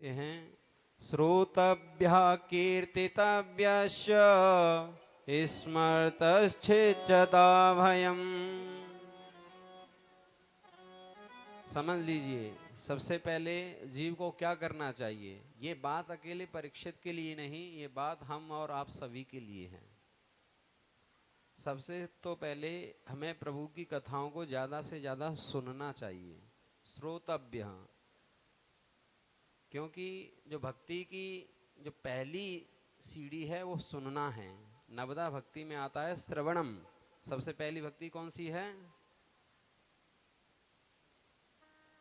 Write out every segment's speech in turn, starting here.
हैं श्रोतभ्यः कीर्तितव्यश्च स्मर्तश्चिज्जता भयम्। समझ लीजिए, सबसे पहले जीव को क्या करना चाहिए। ये बात अकेले परीक्षित के लिए नहीं, ये बात हम और आप सभी के लिए है। सबसे तो पहले हमें प्रभु की कथाओं को ज़्यादा से ज़्यादा सुनना चाहिए, श्रोतव्य। क्योंकि जो भक्ति की जो पहली सीढ़ी है वो सुनना है। नवदा भक्ति में आता है श्रवणम। सबसे पहली भक्ति कौन सी है?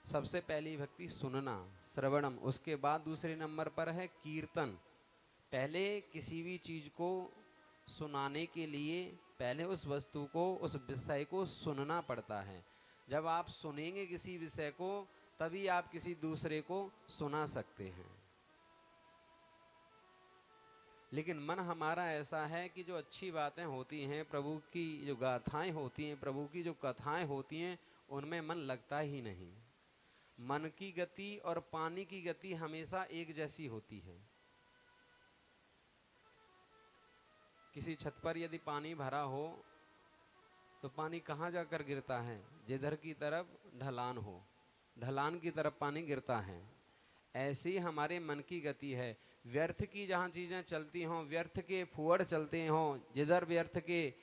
सबसे पहली भक्ति सुनना, श्रवणम। उसके बाद दूसरे नंबर पर है कीर्तन। पहले किसी भी चीज को सुनाने के लिए पहले उस वस्तु को, उस विषय को सुनना पड़ता है। जब आप सुनेंगे किसी विषय को, तभी आप किसी दूसरे को सुना सकते हैं। लेकिन मन हमारा ऐसा है कि जो अच्छी बातें होती हैं, प्रभु की जो गाथाएं होती हैं, प्रभु की जो कथाएं होती हैं, उनमें मन लगता ही नहीं। मन की गति और पानी की गति हमेशा एक जैसी होती है। किसी छत पर यदि पानी भरा हो तो पानी कहाँ जाकर गिरता है? जिधर की तरफ ढलान हो, ढलान की तरफ पानी गिरता है। ऐसी हमारे मन की गति है। व्यर्थ की जहाँ चीज़ें चलती हों, व्यर्थ के फुअड़ चलते हों, जिधर व्यर्थ के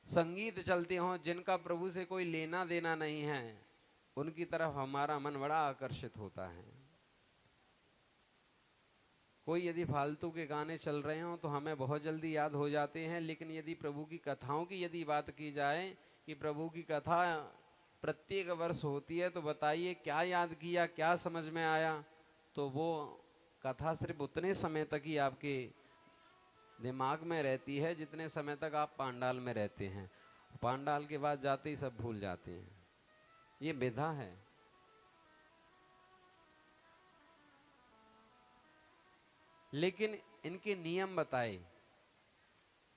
संगीत चलते हों, जिनका प्रभु से कोई लेना देना नहीं है, उनकी तरफ हमारा मन बड़ा आकर्षित होता है। कोई यदि फालतू के गाने चल रहे हों तो हमें बहुत जल्दी याद हो जाते हैं। लेकिन यदि प्रभु की कथाओं की यदि बात की जाए कि प्रभु की कथा प्रत्येक वर्ष होती है, तो बताइए क्या याद किया, क्या समझ में आया? तो वो कथा सिर्फ उतने समय तक ही आपके दिमाग में रहती है जितने समय तक आप पांडाल में रहते हैं। पांडाल के बाद जाते ही सब भूल जाते हैं। ये विधा है। लेकिन इनके नियम बताए।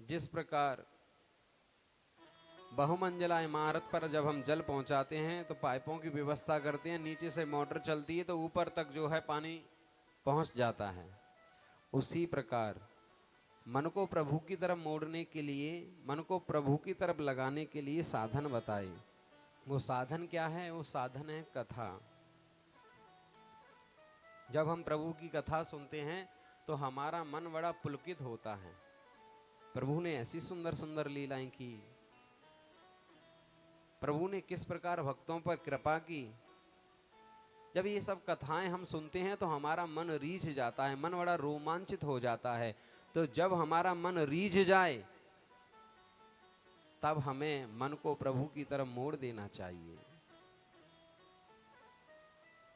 जिस प्रकार बहुमंजिला इमारत पर जब हम जल पहुंचाते हैं तो पाइपों की व्यवस्था करते हैं, नीचे से मोटर चलती है तो ऊपर तक जो है पानी पहुंच जाता है। उसी प्रकार मन को प्रभु की तरफ मोड़ने के लिए, मन को प्रभु की तरफ लगाने के लिए साधन बताए। वो साधन क्या है? वो साधन है कथा। जब हम प्रभु की कथा सुनते हैं तो हमारा मन बड़ा पुलकित होता है। प्रभु ने ऐसी सुंदर सुंदर लीलाएं की, प्रभु ने किस प्रकार भक्तों पर कृपा की। जब ये सब कथाएं हम सुनते हैं तो हमारा मन रीझ जाता है, मन बड़ा रोमांचित हो जाता है। तो जब हमारा मन रीझ जाए तब हमें मन को प्रभु की तरफ मोड़ देना चाहिए।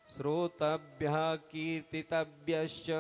श्रोतभ्यः कीर्तितव्यश्च।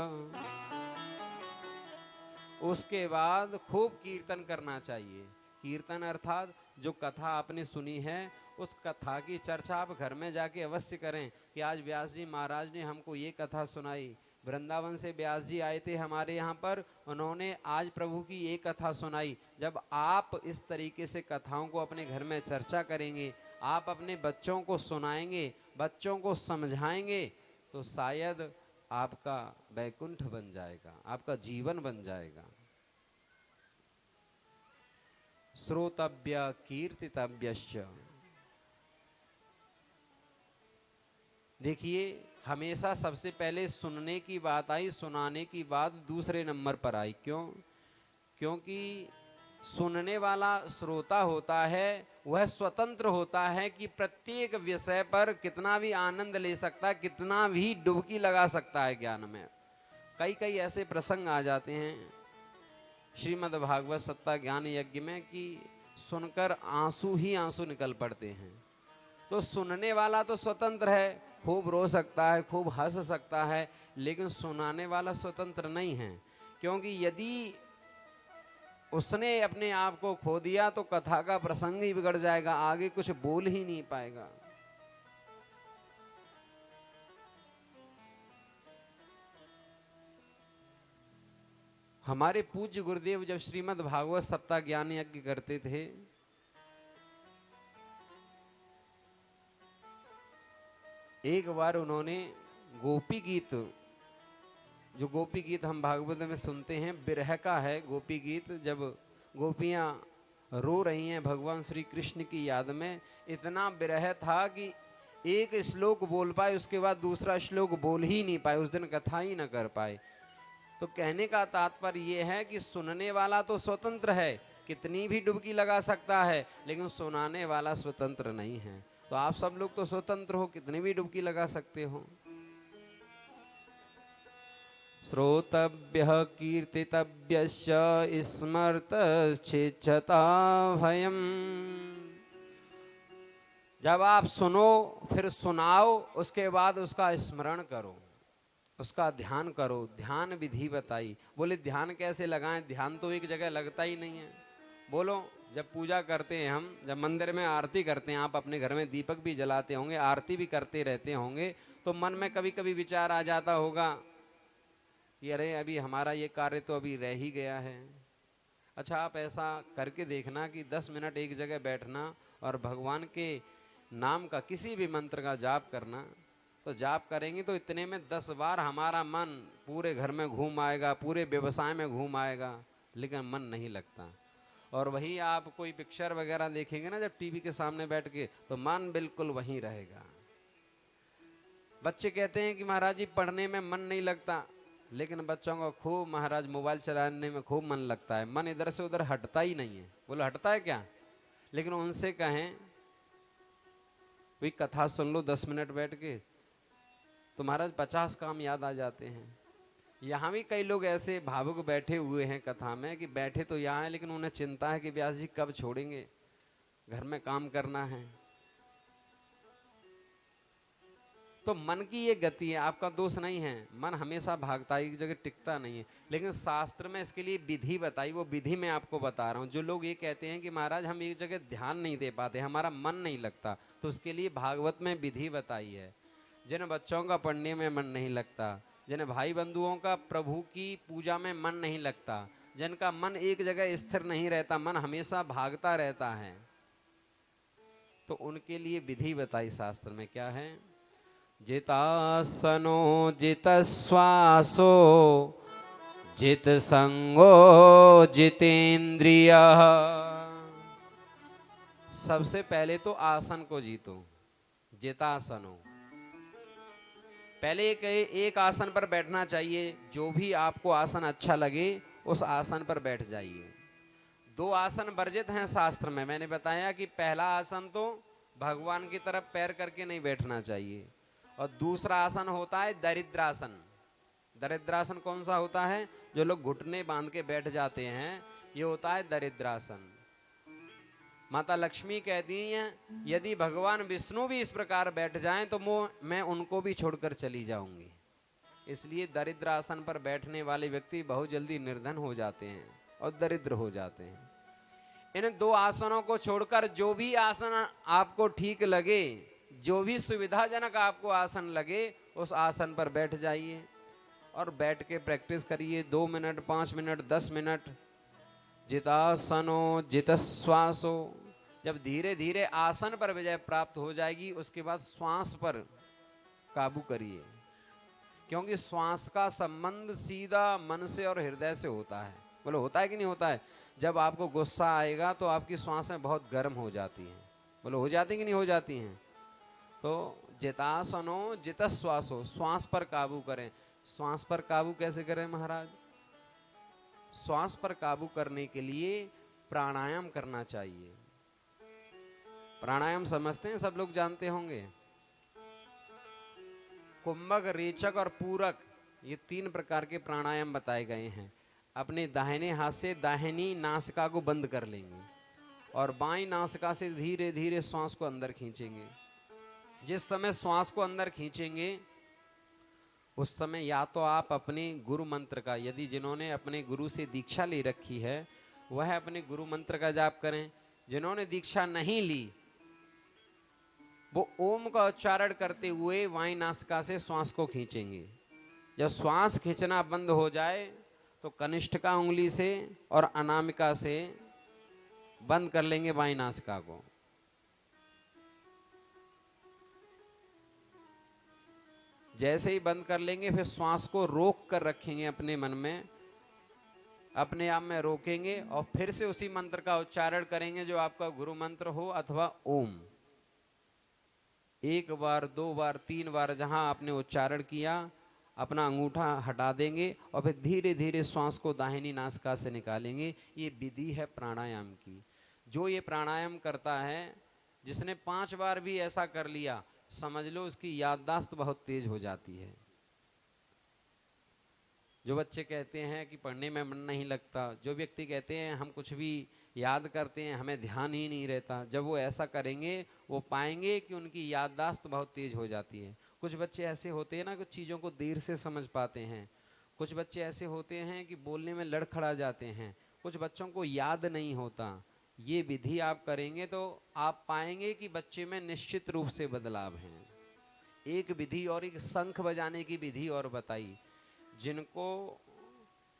उसके बाद खूब कीर्तन करना चाहिए। कीर्तन अर्थात जो कथा आपने सुनी है, उस कथा की चर्चा आप घर में जाके अवश्य करें कि आज व्यास जी महाराज ने हमको ये कथा सुनाई। वृंदावन से व्यास जी आए थे हमारे यहाँ पर, उन्होंने आज प्रभु की ये कथा सुनाई। जब आप इस तरीके से कथाओं को अपने घर में चर्चा करेंगे, आप अपने बच्चों को सुनाएंगे, बच्चों को समझाएंगे, तो शायद आपका वैकुंठ बन जाएगा, आपका जीवन बन जाएगा। श्रोतव्य कीर्तितव्यश्च। देखिए, हमेशा सबसे पहले सुनने की बात आई, सुनाने की बात दूसरे नंबर पर आई। क्यों? क्योंकि सुनने वाला श्रोता होता है, वह स्वतंत्र होता है कि प्रत्येक विषय पर कितना भी आनंद ले सकता है, कितना भी डुबकी लगा सकता है ज्ञान में। कई कई ऐसे प्रसंग आ जाते हैं श्रीमद् भागवत सत्ता ज्ञान यज्ञ में कि सुनकर आंसू ही आंसू निकल पड़ते हैं। तो सुनने वाला तो स्वतंत्र है, खूब रो सकता है, खूब हंस सकता है, लेकिन सुनाने वाला स्वतंत्र नहीं है। क्योंकि यदि उसने अपने आप को खो दिया तो कथा का प्रसंग ही बिगड़ जाएगा, आगे कुछ बोल ही नहीं पाएगा। हमारे पूज्य गुरुदेव जब श्रीमद् भागवत सत्ता ज्ञान यज्ञ करते थे, एक बार उन्होंने गोपी गीत, जो गोपी गीत हम भागवत में सुनते हैं, बिरह का है गोपी गीत। जब गोपियां रो रही हैं भगवान श्री कृष्ण की याद में, इतना बिरह था कि एक श्लोक बोल पाए, उसके बाद दूसरा श्लोक बोल ही नहीं पाए, उस दिन कथा ही न कर पाए। तो कहने का तात्पर्य यह है कि सुनने वाला तो स्वतंत्र है, कितनी भी डुबकी लगा सकता है, लेकिन सुनाने वाला स्वतंत्र नहीं है। तो आप सब लोग तो स्वतंत्र हो, कितनी भी डुबकी लगा सकते हो। श्रोतव्यः कीर्तितव्यश्च स्मर्तश्चिच्छता भयम्। जब आप सुनो फिर सुनाओ, उसके बाद उसका स्मरण करो, उसका ध्यान करो। ध्यान विधि बताई। बोले ध्यान कैसे लगाएं? ध्यान तो एक जगह लगता ही नहीं है। बोलो, जब पूजा करते हैं हम, जब मंदिर में आरती करते हैं, आप अपने घर में दीपक भी जलाते होंगे, आरती भी करते रहते होंगे, तो मन में कभी कभी विचार आ जाता होगा कि अरे अभी हमारा ये कार्य तो अभी रह ही गया है। अच्छा, आप ऐसा करके देखना कि 10 मिनट एक जगह बैठना और भगवान के नाम का, किसी भी मंत्र का जाप करना। तो जाप करेंगे तो इतने में 10 बार हमारा मन पूरे घर में घूम आएगा, पूरे व्यवसाय में घूम आएगा, लेकिन मन नहीं लगता। और वही आप कोई पिक्चर वगैरह देखेंगे ना जब टीवी के सामने बैठ के, तो मन बिल्कुल वहीं रहेगा। बच्चे कहते हैं कि महाराज जी पढ़ने में मन नहीं लगता, लेकिन बच्चों को खूब महाराज मोबाइल चलाने में खूब मन लगता है। मन इधर से उधर हटता ही नहीं है। बोलो हटता है क्या? लेकिन उनसे कहें कोई कथा सुन लो 10 मिनट बैठ के, तो महाराज 50 काम याद आ जाते हैं। यहाँ भी कई लोग ऐसे भावुक बैठे हुए हैं कथा में कि बैठे तो यहाँ हैं, लेकिन उन्हें चिंता है कि व्यास जी कब छोड़ेंगे, घर में काम करना है। तो मन की ये गति है, आपका दोष नहीं है। मन हमेशा भागता है, एक जगह टिकता नहीं है। लेकिन शास्त्र में इसके लिए विधि बताई, वो विधि मैं आपको बता रहा हूँ। जो लोग ये कहते हैं कि महाराज हम एक जगह ध्यान नहीं दे पाते, हमारा मन नहीं लगता, तो उसके लिए भागवत में विधि बताई है। जिन बच्चों का पढ़ने में मन नहीं लगता, जिन भाई बंधुओं का प्रभु की पूजा में मन नहीं लगता, जिनका मन एक जगह स्थिर नहीं रहता, मन हमेशा भागता रहता है, तो उनके लिए विधि बताई शास्त्र में। क्या है? जितासनो जितश्वासो जित संगो जितेंद्रियः। सबसे पहले तो आसन को जीतो, जितासनो। पहले एक आसन पर बैठना चाहिए। जो भी आपको आसन अच्छा लगे उस आसन पर बैठ जाइए। 2 आसन वर्जित हैं शास्त्र में। मैंने बताया कि पहला आसन तो भगवान की तरफ पैर करके नहीं बैठना चाहिए, और दूसरा आसन होता है दरिद्रासन। दरिद्रासन कौन सा होता है? जो लोग घुटने बांध के बैठ जाते हैं, ये होता है दरिद्रासन। माता लक्ष्मी कहती हैं यदि भगवान विष्णु भी इस प्रकार बैठ जाएं तो मैं उनको भी छोड़कर चली जाऊंगी। इसलिए दरिद्रासन पर बैठने वाले व्यक्ति बहुत जल्दी निर्धन हो जाते हैं और दरिद्र हो जाते हैं। इन 2 आसनों को छोड़कर जो भी आसन आपको ठीक लगे, जो भी सुविधाजनक आपको आसन लगे, उस आसन पर बैठ जाइए और बैठ के प्रैक्टिस करिए। 2 मिनट, 5 मिनट, 10 मिनट। जितासनो जितश्वासो। जब धीरे धीरे आसन पर विजय प्राप्त हो जाएगी, उसके बाद श्वास पर काबू करिए, क्योंकि श्वास का संबंध सीधा मन से और हृदय से होता है। बोलो होता है कि नहीं होता है? जब आपको गुस्सा आएगा तो आपकी श्वासें बहुत गर्म हो जाती हैं। बोलो हो जाती कि नहीं हो जाती हैं? तो जितासनो जितश्वासो, श्वास पर काबू करें। श्वास पर काबू कैसे करें महाराज? श्वास पर काबू करने के लिए प्राणायाम करना चाहिए। प्राणायाम समझते हैं, सब लोग जानते होंगे। कुंभक, रेचक और पूरक, ये 3 प्रकार के प्राणायाम बताए गए हैं। अपने दाहिने हाथ से दाहिनी नासिका को बंद कर लेंगे और बाईं नासिका से धीरे धीरे श्वास को अंदर खींचेंगे। जिस समय श्वास को अंदर खींचेंगे उस समय या तो आप अपने गुरु मंत्र का, यदि जिन्होंने अपने गुरु से दीक्षा ले रखी है वह अपने गुरु मंत्र का जाप करें। जिन्होंने दीक्षा नहीं ली वो ओम का उच्चारण करते हुए वायु नासिका से श्वास को खींचेंगे। जब श्वास खींचना बंद हो जाए तो कनिष्ठिका उंगली से और अनामिका से बंद कर लेंगे वायु नासिका को। जैसे ही बंद कर लेंगे फिर श्वास को रोक कर रखेंगे अपने मन में, अपने आप में रोकेंगे और फिर से उसी मंत्र का उच्चारण करेंगे जो आपका गुरु मंत्र हो अथवा ओम। एक बार, दो बार, तीन बार जहां आपने उच्चारण किया अपना अंगूठा हटा देंगे और फिर धीरे धीरे श्वास को दाहिनी नासिका से निकालेंगे। ये विधि है प्राणायाम की। जो ये प्राणायाम करता है, जिसने 5 बार भी ऐसा कर लिया, समझ लो उसकी याददाश्त बहुत तेज हो जाती है। जो बच्चे कहते हैं कि पढ़ने में मन नहीं लगता, जो व्यक्ति कहते हैं हम कुछ भी याद करते हैं हमें ध्यान ही नहीं रहता, जब वो ऐसा करेंगे वो पाएंगे कि उनकी याददाश्त बहुत तेज हो जाती है। कुछ बच्चे ऐसे होते हैं ना, कुछ चीज़ों को देर से समझ पाते हैं। कुछ बच्चे ऐसे होते हैं कि बोलने में लड़खड़ा जाते हैं। कुछ बच्चों को याद नहीं होता। ये विधि आप करेंगे तो आप पाएंगे कि बच्चे में निश्चित रूप से बदलाव है। एक विधि और एक शंख बजाने की विधि और बताई। जिनको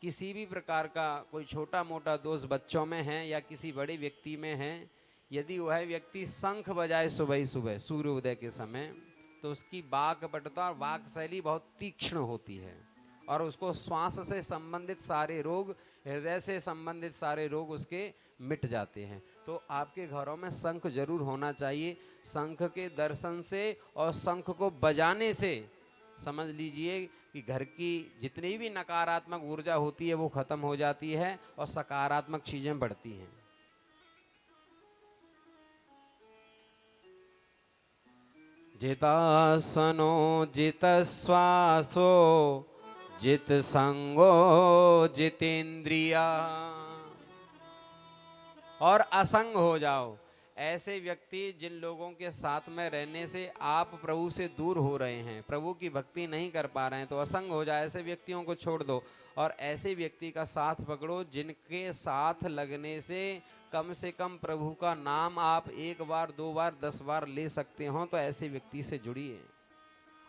किसी भी प्रकार का कोई छोटा मोटा दोष बच्चों में है या किसी बड़े व्यक्ति में है, यदि वह व्यक्ति शंख बजाए सुबह सुबह सूर्योदय के समय, तो उसकी वाक पटुता और वाक शैली बहुत तीक्ष्ण होती है और उसको श्वास से संबंधित सारे रोग, हृदय से संबंधित सारे रोग उसके मिट जाते हैं। तो आपके घरों में शंख जरूर होना चाहिए। शंख के दर्शन से और शंख को बजाने से समझ लीजिए कि घर की जितनी भी नकारात्मक ऊर्जा होती है वो खत्म हो जाती है और सकारात्मक चीजें बढ़ती हैं। जितासनो जित श्वासो जित संगो जितेंद्रिया, और असंग हो जाओ। ऐसे व्यक्ति जिन लोगों के साथ में रहने से आप प्रभु से दूर हो रहे हैं, प्रभु की भक्ति नहीं कर पा रहे हैं, तो असंग हो जाए। ऐसे व्यक्तियों को छोड़ दो और ऐसे व्यक्ति का साथ पकड़ो जिनके साथ लगने से कम प्रभु का नाम आप 1 बार 2 बार 10 बार ले सकते हो। तो ऐसे व्यक्ति से जुड़िए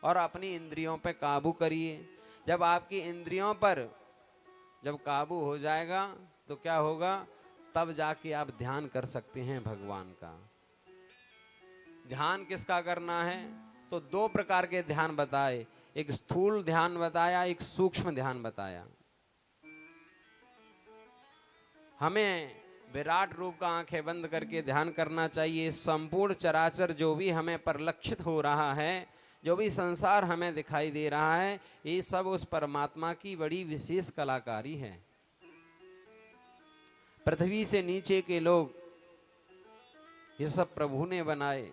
और अपनी इंद्रियों पर काबू करिए। जब आपकी इंद्रियों पर जब काबू हो जाएगा तो क्या होगा, तब जाके आप ध्यान कर सकते हैं भगवान का। ध्यान किसका करना है, तो 2 प्रकार के ध्यान बताए। एक स्थूल ध्यान बताया, एक सूक्ष्म ध्यान बताया। हमें विराट रूप का आंखें बंद करके ध्यान करना चाहिए। संपूर्ण चराचर जो भी हमें परिलक्षित हो रहा है, जो भी संसार हमें दिखाई दे रहा है, ये सब उस परमात्मा की बड़ी विशेष कलाकारी है। पृथ्वी से नीचे के लोग ये सब प्रभु ने बनाए,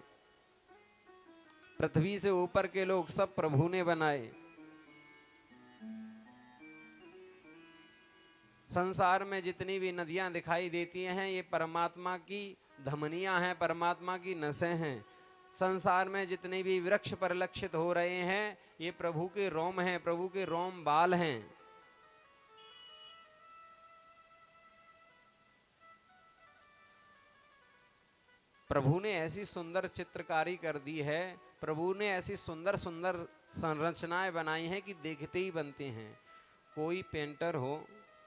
पृथ्वी से ऊपर के लोग सब प्रभु ने बनाए। संसार में जितनी भी नदियां दिखाई देती हैं ये परमात्मा की धमनियां हैं, परमात्मा की नसें हैं। संसार में जितने भी वृक्ष परिलक्षित हो रहे हैं ये प्रभु के रोम हैं, प्रभु के रोम बाल हैं। प्रभु ने ऐसी सुंदर चित्रकारी कर दी है, प्रभु ने ऐसी सुंदर सुंदर संरचनाएं बनाई हैं कि देखते ही बनते हैं। कोई पेंटर हो,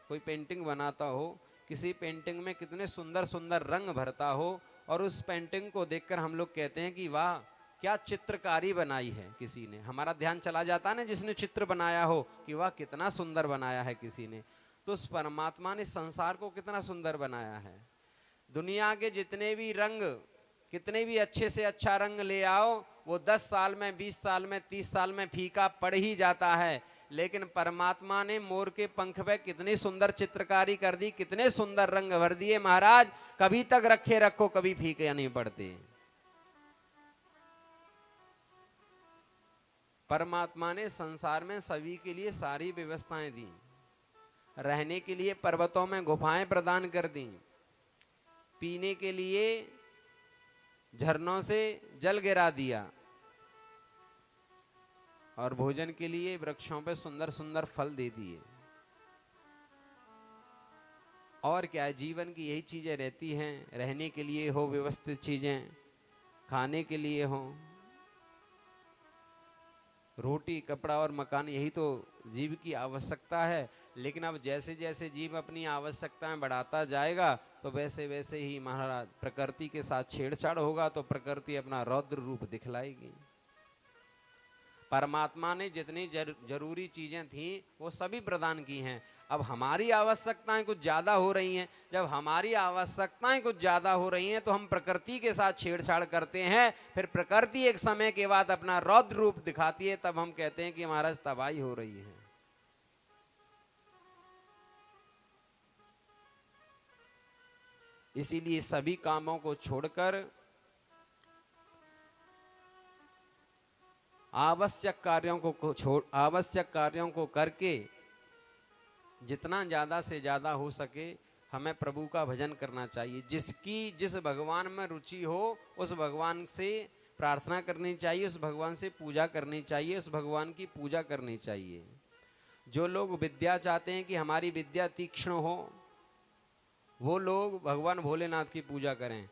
कोई पेंटिंग बनाता हो, किसी पेंटिंग में कितने सुंदर सुंदर रंग भरता हो और उस पेंटिंग को देखकर हम लोग कहते हैं कि वाह क्या चित्रकारी बनाई है किसी ने। हमारा ध्यान चला जाता है ना जिसने चित्र बनाया हो कि वाह कितना सुंदर बनाया है किसी ने। तो उस परमात्मा ने संसार को कितना सुंदर बनाया है। दुनिया के जितने भी रंग, कितने भी अच्छे से अच्छा रंग ले आओ, वो 10 साल में, 20 साल में, 30 साल में फीका पड़ ही जाता है। लेकिन परमात्मा ने मोर के पंख पे कितनी सुंदर चित्रकारी कर दी, कितने सुंदर रंग भर दिए महाराज, कभी तक रखे रखो कभी फीके नहीं पड़ते। परमात्मा ने संसार में सभी के लिए सारी व्यवस्थाएं दी। रहने के लिए पर्वतों में गुफाएं प्रदान कर दी, पीने के लिए झरनों से जल गिरा दिया और भोजन के लिए वृक्षों पे सुंदर सुंदर फल दे दिए। और क्या है, जीवन की यही चीजें रहती हैं। रहने के लिए हो व्यवस्थित चीजें, खाने के लिए हो रोटी कपड़ा और मकान, यही तो जीव की आवश्यकता है। लेकिन अब जैसे जैसे जीव अपनी आवश्यकताएं बढ़ाता जाएगा तो वैसे वैसे ही महाराज प्रकृति के साथ छेड़छाड़ होगा तो प्रकृति अपना रौद्र रूप दिखलाएगी। परमात्मा ने जितनी जरूरी चीजें थी वो सभी प्रदान की हैं। अब हमारी आवश्यकताएं कुछ ज्यादा हो रही हैं। जब हमारी आवश्यकताएं कुछ ज्यादा हो रही हैं तो हम प्रकृति के साथ छेड़छाड़ करते हैं। फिर प्रकृति एक समय के बाद अपना रौद्र रूप दिखाती है, तब हम कहते हैं कि महाराज तबाही हो रही है। इसीलिए सभी कामों को छोड़कर आवश्यक कार्यों को करके जितना ज्यादा से ज्यादा हो सके हमें प्रभु का भजन करना चाहिए। जिस भगवान में रुचि हो उस भगवान से प्रार्थना करनी चाहिए, उस भगवान से पूजा करनी चाहिए, उस भगवान की पूजा करनी चाहिए। जो लोग विद्या चाहते हैं कि हमारी विद्या तीक्ष्ण हो, वो लोग भगवान भोलेनाथ की पूजा करें।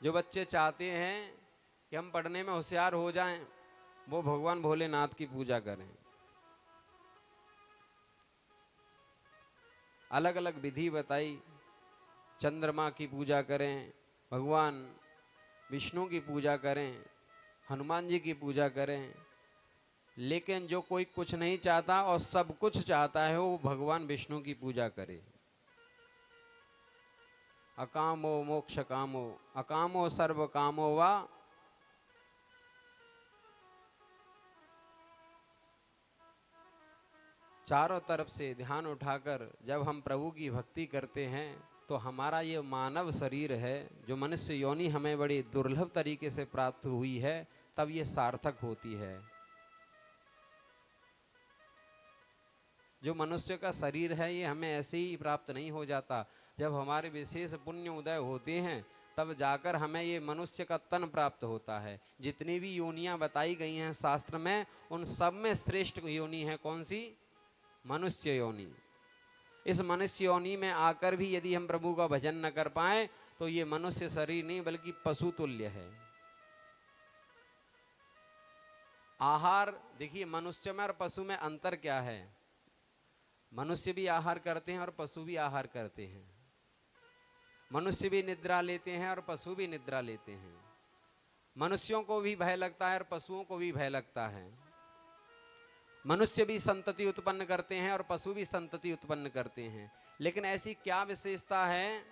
जो बच्चे चाहते हैं कि हम पढ़ने में होशियार हो जाएं, वो भगवान भोलेनाथ की पूजा करें। अलग अलग विधि बताई। चंद्रमा की पूजा करें, भगवान विष्णु की पूजा करें, हनुमान जी की पूजा करें। लेकिन जो कोई कुछ नहीं चाहता और सब कुछ चाहता है, वो भगवान विष्णु की पूजा करे। अकामो मोक्ष कामो, अकामो सर्व कामो वा। चारों तरफ से ध्यान उठाकर जब हम प्रभु की भक्ति करते हैं तो हमारा ये मानव शरीर है, जो मनुष्य योनि हमें बड़ी दुर्लभ तरीके से प्राप्त हुई है, तब ये सार्थक होती है। जो मनुष्य का शरीर है ये हमें ऐसे ही प्राप्त नहीं हो जाता। जब हमारे विशेष पुण्य उदय होते हैं तब जाकर हमें ये मनुष्य का तन प्राप्त होता है। जितनी भी योनियां बताई गई हैं शास्त्र में, उन सब में श्रेष्ठ योनि है कौन सी? मनुष्य योनि। इस मनुष्य योनि में आकर भी यदि हम प्रभु का भजन न कर पाए तो ये मनुष्य शरीर नहीं बल्कि पशु तुल्य है। आहार देखिए, मनुष्य में और पशु में अंतर क्या है? मनुष्य भी आहार करते हैं और पशु भी आहार करते हैं। मनुष्य भी निद्रा लेते हैं और पशु भी निद्रा लेते हैं। मनुष्यों को भी भय लगता है और पशुओं को भी भय लगता है। मनुष्य भी संतति उत्पन्न करते हैं और पशु भी संतति उत्पन्न करते हैं। लेकिन ऐसी क्या विशेषता है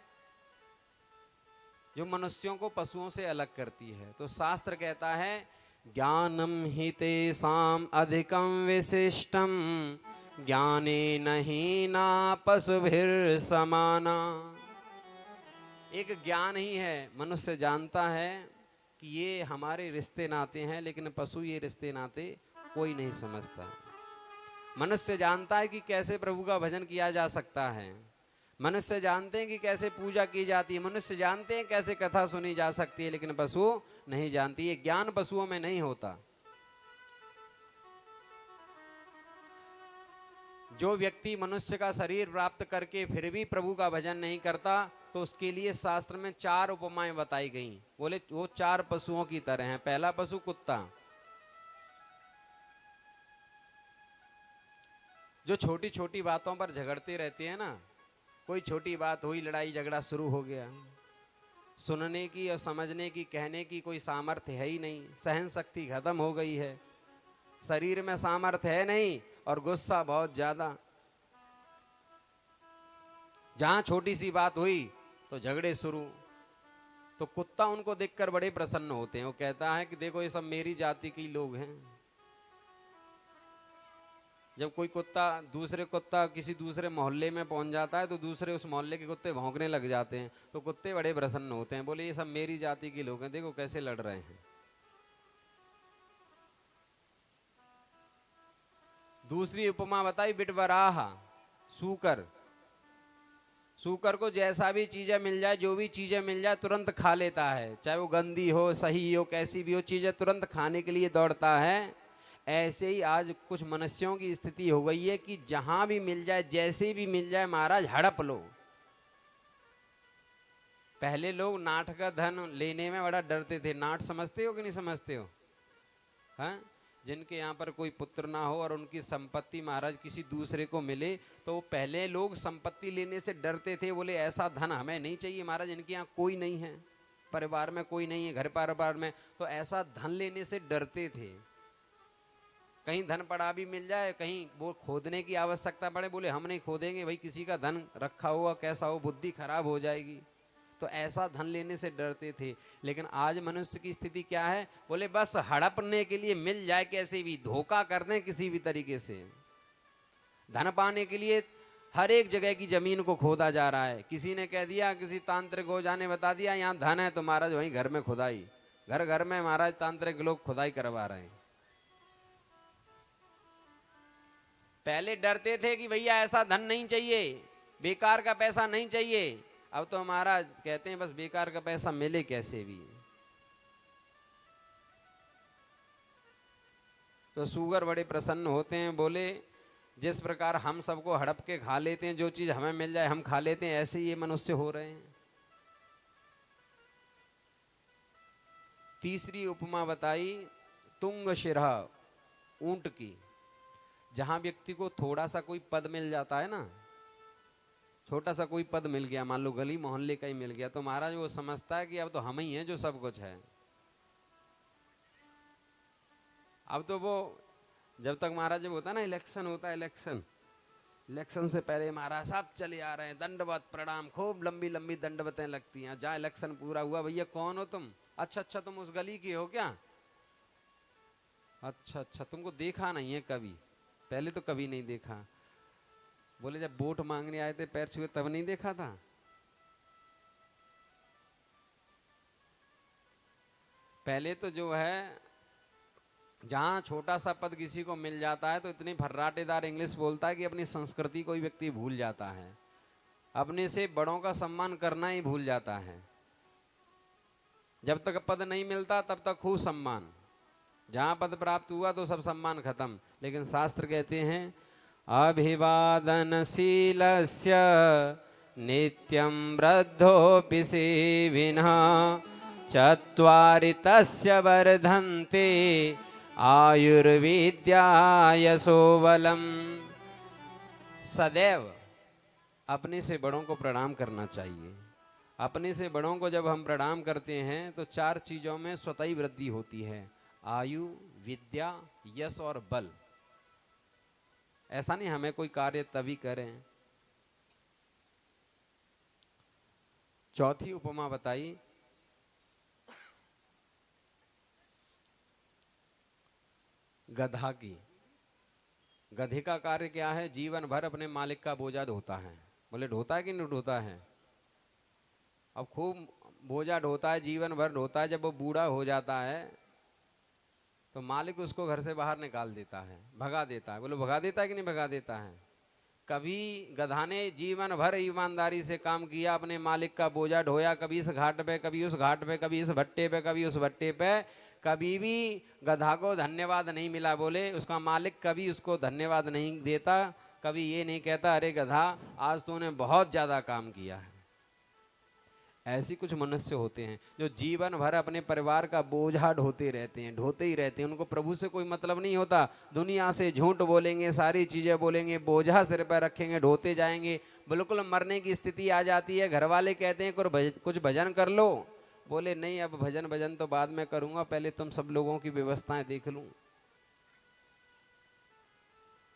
जो मनुष्यों को पशुओं से अलग करती है? तो शास्त्र कहता है, ज्ञानम हि तेषाम् अधिकं विशिष्टम ज्ञानेन हीना पशुभिर समाना। एक ज्ञान ही है, मनुष्य जानता है कि ये हमारे रिश्ते नाते हैं, लेकिन पशु ये रिश्ते नाते कोई नहीं समझता। मनुष्य जानता है कि कैसे प्रभु का भजन किया जा सकता है, मनुष्य जानते हैं कि कैसे पूजा की जाती है, मनुष्य जानते हैं कैसे कथा सुनी जा सकती है, लेकिन पशु नहीं जानती। ये ज्ञान पशुओं में नहीं होता। जो व्यक्ति मनुष्य का शरीर प्राप्त करके फिर भी प्रभु का भजन नहीं करता, तो उसके लिए शास्त्र में 4 उपमाएं बताई गई। बोले वो 4 पशुओं की तरह हैं। पहला पशु कुत्ता, जो छोटी छोटी बातों पर झगड़ते रहते हैं ना। कोई छोटी बात हुई, लड़ाई झगड़ा शुरू हो गया। सुनने की और समझने की, कहने की कोई सामर्थ्य है ही नहीं, सहन शक्ति खत्म हो गई है, शरीर में सामर्थ्य है नहीं और गुस्सा बहुत ज्यादा। जहां छोटी सी बात हुई तो झगड़े शुरू। तो कुत्ता उनको देखकर बड़े प्रसन्न होते हैं। वो कहता है कि देखो ये सब मेरी जाति के लोग हैं। जब कोई कुत्ता किसी दूसरे मोहल्ले में पहुंच जाता है तो दूसरे उस मोहल्ले के कुत्ते भौंकने लग जाते हैं। तो कुत्ते बड़े प्रसन्न होते हैं, बोले ये सब मेरी जाति के लोग हैं, देखो कैसे लड़ रहे हैं। दूसरी उपमा बताई बिटवराह, सूकर। सूकर को जैसा भी चीजें मिल जाए, जो भी चीजें मिल जाए तुरंत खा लेता है, चाहे वो गंदी हो सही हो कैसी भी हो, चीजें तुरंत खाने के लिए दौड़ता है। ऐसे ही आज कुछ मनुष्यों की स्थिति हो गई है कि जहां भी मिल जाए, जैसे भी मिल जाए, महाराज हड़प लो। पहले लोग नाट का धन लेने में बड़ा डरते थे। नाट समझते हो कि नहीं समझते हो? हाँ, जिनके यहाँ पर कोई पुत्र ना हो और उनकी संपत्ति महाराज किसी दूसरे को मिले, तो पहले लोग संपत्ति लेने से डरते थे। बोले ऐसा धन हमें नहीं चाहिए महाराज, इनके यहाँ कोई नहीं है, परिवार में कोई नहीं है, घर परिवार में, तो ऐसा धन लेने से डरते थे। कहीं धन पड़ा भी मिल जाए, कहीं वो खोदने की आवश्यकता पड़े, बोले हम नहीं खोदेंगे भाई, किसी का धन रखा हुआ कैसा हो, बुद्धि खराब हो जाएगी। तो ऐसा धन लेने से डरते थे। लेकिन आज मनुष्य की स्थिति क्या है, बोले बस हड़पने के लिए मिल जाए, कैसे भी धोखा कर दें किसी भी तरीके से। धन पाने के लिए हर एक जगह की जमीन को खोदा जा रहा है। किसी ने कह दिया, किसी तांत्रिक ओझा ने बता दिया यहाँ धन है तो महाराज वहीं घर में खुदाई, घर घर में महाराज तांत्रिक लोग खुदाई करवा रहे हैं। पहले डरते थे कि भैया ऐसा धन नहीं चाहिए, बेकार का पैसा नहीं चाहिए। अब तो महाराज कहते हैं बस बेकार का पैसा मिले कैसे भी। तो सूगर बड़े प्रसन्न होते हैं, बोले जिस प्रकार हम सबको हड़प के खा लेते हैं, जो चीज हमें मिल जाए हम खा लेते हैं, ऐसे ही ये मनुष्य हो रहे हैं। तीसरी उपमा बताई तुंग शिरह, ऊंट की। जहां व्यक्ति को थोड़ा सा कोई पद मिल जाता है ना, छोटा सा कोई पद मिल गया, मान लो गली मोहल्ले का ही मिल गया, तो महाराज वो समझता है कि अब तो हम ही हैं जो सब कुछ है। अब तो वो जब तक महाराज जब होता है ना इलेक्शन होता है, इलेक्शन से पहले महाराज साहब चले आ रहे हैं, दंडवत प्रणाम, खूब लंबी लंबी दंडवतें लगती हैं। जहाँ इलेक्शन पूरा हुआ, भैया कौन हो तुम? अच्छा तुम उस गली के हो क्या? अच्छा तुमको देखा नहीं है कभी? पहले तो कभी नहीं देखा। बोले जब वोट मांगने आए थे पैर छुए तब नहीं देखा था? पहले तो जो है जहां छोटा सा पद किसी को मिल जाता है तो इतनी फर्राटेदार इंग्लिश बोलता है कि अपनी संस्कृति को ही व्यक्ति भूल जाता है, अपने से बड़ों का सम्मान करना ही भूल जाता है। जब तक पद नहीं मिलता तब तक खूब सम्मान, जहां पद प्राप्त हुआ तो सब सम्मान खत्म। लेकिन शास्त्र कहते हैं अभिवादनशीलस्य नित्यं वृद्धोऽपि सेविनः चत्वारि तस्य वर्धन्ते आयुर्विद्यायशोबलम। सदैव अपने से बड़ों को प्रणाम करना चाहिए। अपने से बड़ों को जब हम प्रणाम करते हैं तो चार चीजों में स्वतः ही वृद्धि होती है, आयु, विद्या, यश और बल। ऐसा नहीं हमें कोई कार्य तभी करें। चौथी उपमा बताई गधा की। गधे का कार्य क्या है? जीवन भर अपने मालिक का बोझा ढोता है। बोले ढोता है कि नहीं ढोता है? अब खूब बोझा ढोता है, जीवन भर ढोता है। जब वो बूढ़ा हो जाता है तो मालिक उसको घर से बाहर निकाल देता है, भगा देता है। बोले भगा देता है कि नहीं भगा देता है? कभी गधा ने जीवन भर ईमानदारी से काम किया, अपने मालिक का बोझा ढोया, कभी इस घाट पे कभी उस घाट पे, कभी इस भट्टे पे कभी उस भट्टे पे, कभी भी गधा को धन्यवाद नहीं मिला। बोले उसका मालिक कभी उसको धन्यवाद नहीं देता, कभी ये नहीं कहता अरे गधा आज तूने बहुत ज्यादा काम किया है। ऐसी कुछ मनुष्य होते हैं जो जीवन भर अपने परिवार का बोझा ढोते रहते हैं, ढोते ही रहते हैं। उनको प्रभु से कोई मतलब नहीं होता। दुनिया से झूठ बोलेंगे, सारी चीजें बोलेंगे, बोझा सिर पर रखेंगे, ढोते जाएंगे। बिल्कुल मरने की स्थिति आ जाती है, घर वाले कहते हैं कुछ भजन कर लो। बोले नहीं, अब भजन तो बाद में करूंगा, पहले तुम सब लोगों की व्यवस्थाएं देख लूं।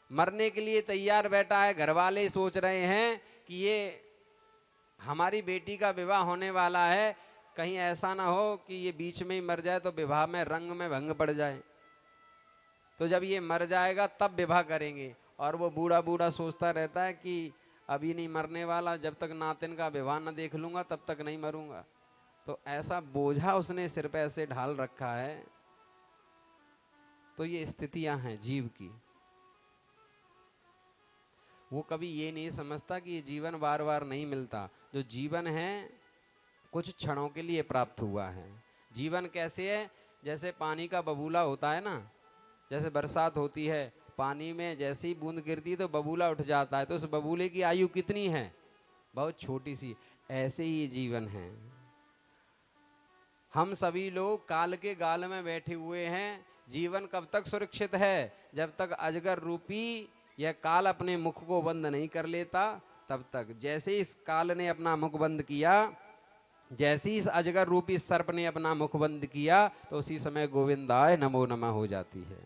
मरने के लिए तैयार बैठा है, घर वाले सोच रहे हैं कि ये हमारी बेटी का विवाह होने वाला है, कहीं ऐसा ना हो कि ये बीच में ही मर जाए तो विवाह में रंग में भंग पड़ जाए। तो जब ये मर जाएगा तब विवाह करेंगे। और वो बूढ़ा बूढ़ा सोचता रहता है कि अभी नहीं मरने वाला, जब तक नातिन का विवाह न देख लूंगा तब तक नहीं मरूंगा। तो ऐसा बोझा उसने सिर पे ऐसे ढाल रखा है। तो ये स्थितियां हैं जीव की। वो कभी ये नहीं समझता कि ये जीवन बार बार नहीं मिलता। जो जीवन है कुछ क्षणों के लिए प्राप्त हुआ है। जीवन कैसे है? जैसे पानी का बबूला होता है ना, जैसे बरसात होती है, पानी में जैसी बूंद गिरती है तो बबूला उठ जाता है, तो उस बबूले की आयु कितनी है? बहुत छोटी सी। ऐसे ही जीवन है। हम सभी लोग काल के गाल में बैठे हुए हैं। जीवन कब तक सुरक्षित है? जब तक अजगर रूपी यह काल अपने मुख को बंद नहीं कर लेता तब तक। जैसे इस काल ने अपना मुख बंद किया, जैसे इस अजगर रूपी सर्प ने अपना मुख बंद किया, तो उसी समय गोविंदाय नमो नमः हो जाती है।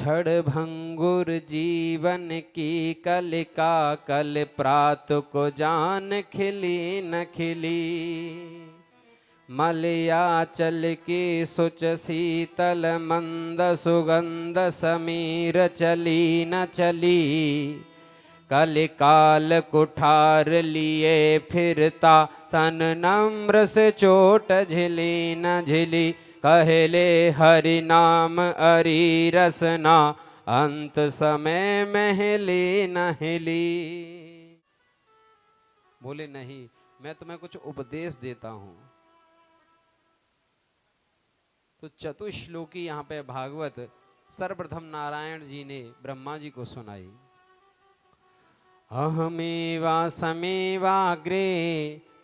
क्षण भंगुर जीवन की कलिका, कल प्रात को जान खिली न खिली। मलयाचल की सुच शीतल मंद सुगंध, समीर चली न चली। कलिकाल कुठार लिए फिरता, तन नम्र से चोट झिली न झिली। कहले हरि नाम अरि रसना, अंत समय में हिली न हिली। बोले नहीं, मैं तुम्हें कुछ उपदेश देता हूं। तो चतुश्लोकी यहाँ पे भागवत सर्वप्रथम नारायण जी ने ब्रह्मा जी को सुनाई। अहमेवा समेवाग्रे,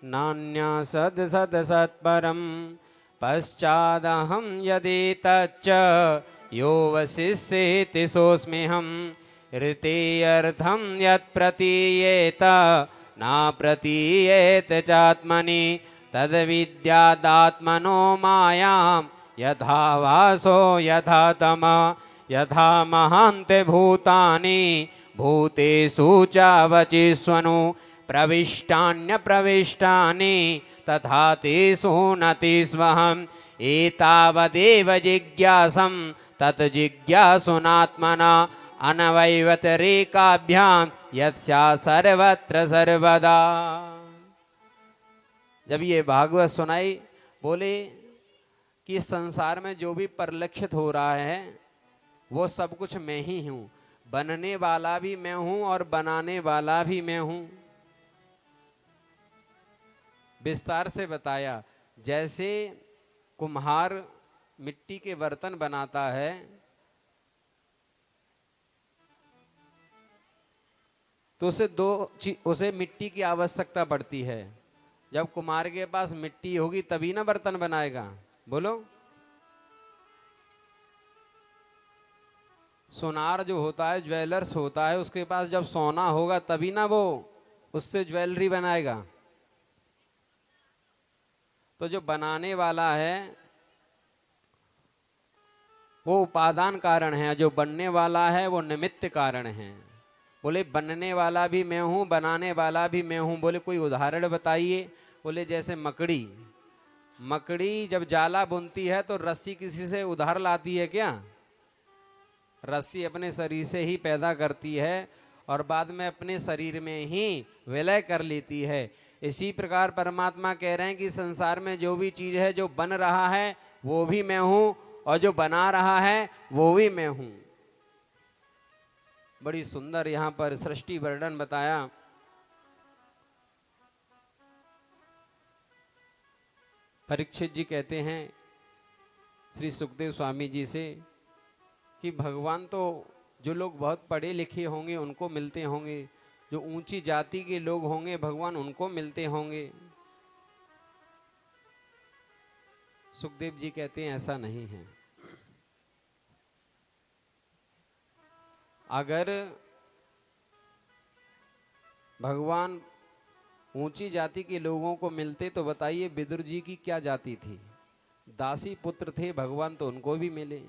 नान्या सद सद सत्परम। पश्चादहं यदि तच्च, यो वशिष्येति सोऽस्म्यहम्। ऋते अर्थं यत् प्रतीयेत, न प्रतीयेत चात्मनि। तद्विद्यादात्मनो मायां, यथा वासो यथा तमः। यथा महान्ते भूतानि, भूतेषु चावचिष्वनु। प्रविष्टान्य प्रविष्टानि, तथा तेषु नतिस्वहम्। एतावदेव जिज्ञासं, तत् जिज्ञासुनात्मना। अनवैवतरेकाभ्यां, यत्स्यात् सर्वत्र सर्वदा। जब ये भागवत सुनाई, बोले कि संसार में जो भी परिलक्षित हो रहा है वो सब कुछ मैं ही हूं। बनने वाला भी मैं हूं और बनाने वाला भी मैं हूं। विस्तार से बताया, जैसे कुम्हार मिट्टी के बर्तन बनाता है तो उसे मिट्टी की आवश्यकता पड़ती है। जब कुम्हार के पास मिट्टी होगी तभी ना बर्तन बनाएगा। बोलो, सोनार जो होता है, ज्वेलर्स होता है, उसके पास जब सोना होगा तभी ना वो उससे ज्वेलरी बनाएगा। तो जो बनाने वाला है वो उपादान कारण है, जो बनने वाला है वो निमित्त कारण है। बोले बनने वाला भी मैं हूं, बनाने वाला भी मैं हूं। बोले कोई उदाहरण बताइए। बोले जैसे मकड़ी जब जाला बुनती है तो रस्सी किसी से उधार लाती है क्या? रस्सी अपने शरीर से ही पैदा करती है और बाद में अपने शरीर में ही विलय कर लेती है। इसी प्रकार परमात्मा कह रहे हैं कि संसार में जो भी चीज है, जो बन रहा है वो भी मैं हूं और जो बना रहा है वो भी मैं हूं। बड़ी सुंदर यहां पर सृष्टि वर्णन बताया। परीक्षित जी कहते हैं श्री सुखदेव स्वामी जी से कि भगवान तो जो लोग बहुत पढ़े लिखे होंगे उनको मिलते होंगे, जो ऊंची जाति के लोग होंगे भगवान उनको मिलते होंगे। सुखदेव जी कहते हैं ऐसा नहीं है। अगर भगवान ऊंची जाति के लोगों को मिलते तो बताइए विदुर जी की क्या जाति थी? दासी पुत्र थे, भगवान तो उनको भी मिले।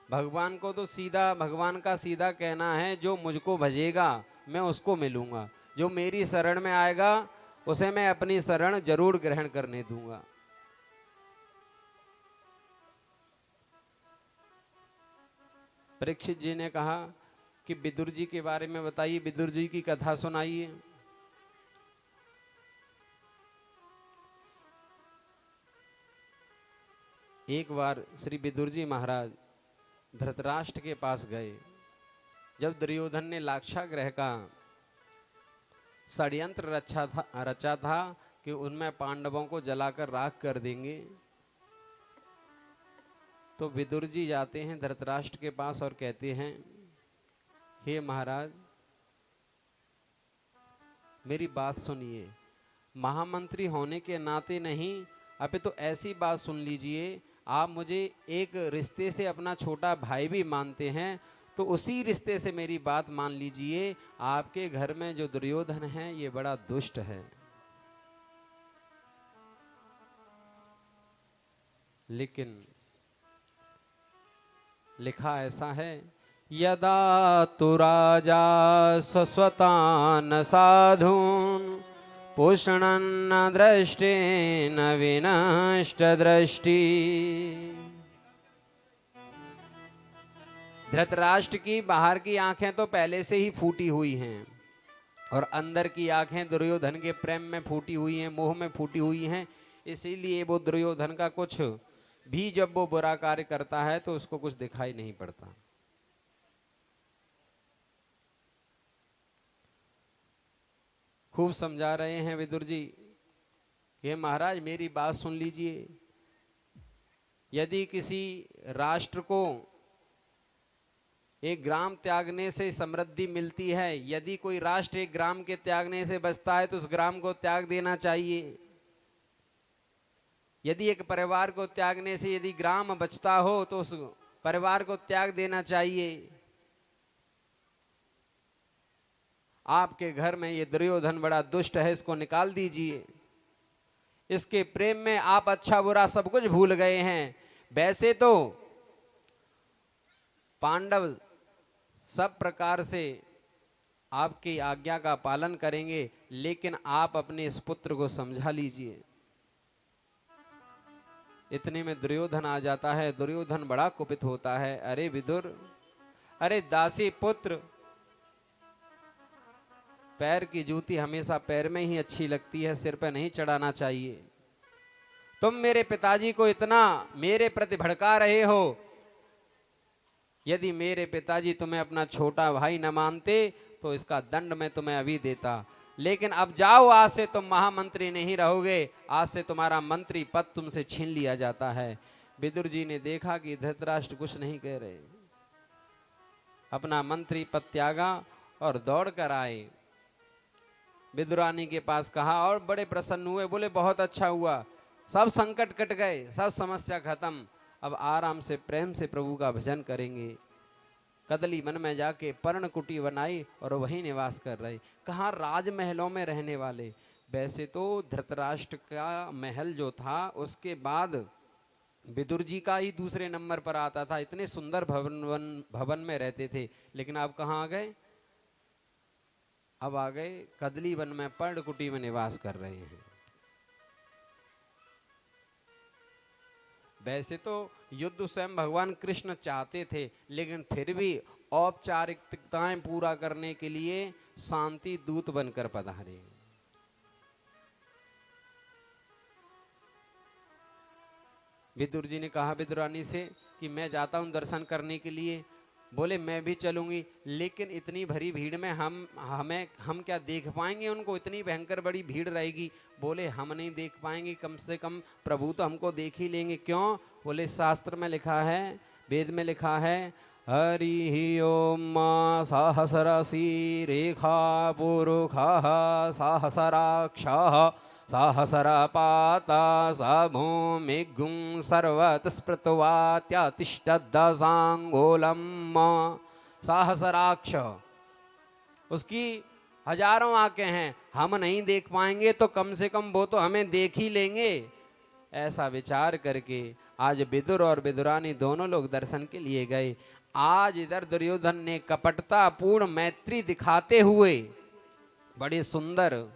भगवान को तो सीधा, भगवान का सीधा कहना है जो मुझको भजेगा मैं उसको मिलूंगा, जो मेरी शरण में आएगा उसे मैं अपनी शरण जरूर ग्रहण करने दूंगा। परीक्षित जी ने कहा कि विदुर जी के बारे में बताइए, विदुर जी की कथा सुनाइए। एक बार श्री विदुर जी महाराज धृतराष्ट्र के पास गए। जब दुर्योधन ने लाक्षागृह का षड्यंत्र रचा था कि उनमें पांडवों को जलाकर राख कर देंगे, तो विदुर जी जाते हैं धृतराष्ट्र के पास और कहते हैं, हे महाराज मेरी बात सुनिए। महामंत्री होने के नाते नहीं, अभी तो ऐसी बात सुन लीजिए, आप मुझे एक रिश्ते से अपना छोटा भाई भी मानते हैं तो उसी रिश्ते से मेरी बात मान लीजिए। आपके घर में जो दुर्योधन है ये बड़ा दुष्ट है, लेकिन लिखा ऐसा है, यदा तु राजा सस्वतान साधून पोषणन्न दृष्टेन विनष्ट दृष्टि। धृतराष्ट्र की बाहर की आंखें तो पहले से ही फूटी हुई हैं और अंदर की आंखें दुर्योधन के प्रेम में फूटी हुई हैं, मोह में फूटी हुई हैं। इसीलिए वो दुर्योधन का कुछ भी जब वो बुरा कार्य करता है तो उसको कुछ दिखाई नहीं पड़ता। खूब समझा रहे हैं विदुर जी कि महाराज मेरी बात सुन लीजिए। यदि किसी राष्ट्र को एक ग्राम त्यागने से समृद्धि मिलती है, यदि कोई राष्ट्र एक ग्राम के त्यागने से बचता है तो उस ग्राम को त्याग देना चाहिए। यदि एक परिवार को त्यागने से यदि ग्राम बचता हो तो उस परिवार को त्याग देना चाहिए। आपके घर में ये दुर्योधन बड़ा दुष्ट है, इसको निकाल दीजिए। इसके प्रेम में आप अच्छा बुरा सब कुछ भूल गए हैं। वैसे तो पांडव सब प्रकार से आपकी आज्ञा का पालन करेंगे, लेकिन आप अपने इस पुत्र को समझा लीजिए। इतने में दुर्योधन आ जाता है। दुर्योधन बड़ा कुपित होता है। अरे विदुर, अरे दासी पुत्र, पैर की जूती हमेशा पैर में ही अच्छी लगती है, सिर पे नहीं चढ़ाना चाहिए। तुम मेरे पिताजी को इतना मेरे प्रति भड़का रहे हो। यदि मेरे पिताजी तुम्हें अपना छोटा भाई न मानते तो इसका दंड मैं तुम्हें अभी देता, लेकिन अब जाओ, आज से तुम महामंत्री नहीं रहोगे। आज से तुम्हारा मंत्री पद तुमसे छीन लिया जाता है। विदुर जी ने देखा कि धृतराष्ट्र कुछ नहीं कह रहे, अपना मंत्री पद त्यागा और दौड़ कर आए। विदुरानी के पास कहा और बड़े प्रसन्न हुए। बोले बहुत अच्छा हुआ, सब संकट कट गए, सब समस्या खत्म। अब आराम से प्रेम से प्रभु का भजन करेंगे। कदली वन में जाके पर्णकुटी बनाई और वहीं निवास कर रहे। कहाँ राजमहलों में रहने वाले। वैसे तो धृतराष्ट्र का महल जो था उसके बाद विदुर जी का ही दूसरे नंबर पर आता था। इतने सुंदर भवन में रहते थे, लेकिन अब कहाँ आ गए? अब आ गए कदली वन में, पर्णकुटी में निवास कर रहे हैं। वैसे तो युद्ध स्वयं भगवान कृष्ण चाहते थे, लेकिन फिर भी औपचारिकताएं पूरा करने के लिए शांति दूत बनकर पधारे। विदुर जी ने कहा विदुरानी से कि मैं जाता हूं दर्शन करने के लिए। बोले मैं भी चलूंगी, लेकिन इतनी भरी भीड़ में हम क्या देख पाएंगे उनको? इतनी भयंकर बड़ी भीड़ रहेगी। बोले हम नहीं देख पाएंगे, कम से कम प्रभु तो हमको देख ही लेंगे। क्यों? बोले शास्त्र में लिखा है, वेद में लिखा है, हरि ओम सहस्रसी रेखा पुरुखा सहस्राक्षः सहस्रपाता स भूमिगुं सर्वतस्पृत्वात्यतिष्ठदशांगुलम्। सहस्राक्ष, उसकी हजारों आंखें हैं, हम नहीं देख पाएंगे तो कम से कम वो तो हमें देख ही लेंगे। ऐसा विचार करके आज विदुर और विदुरानी दोनों लोग दर्शन के लिए गए। आज इधर दुर्योधन ने कपटता पूर्ण मैत्री दिखाते हुए बड़े सुंदर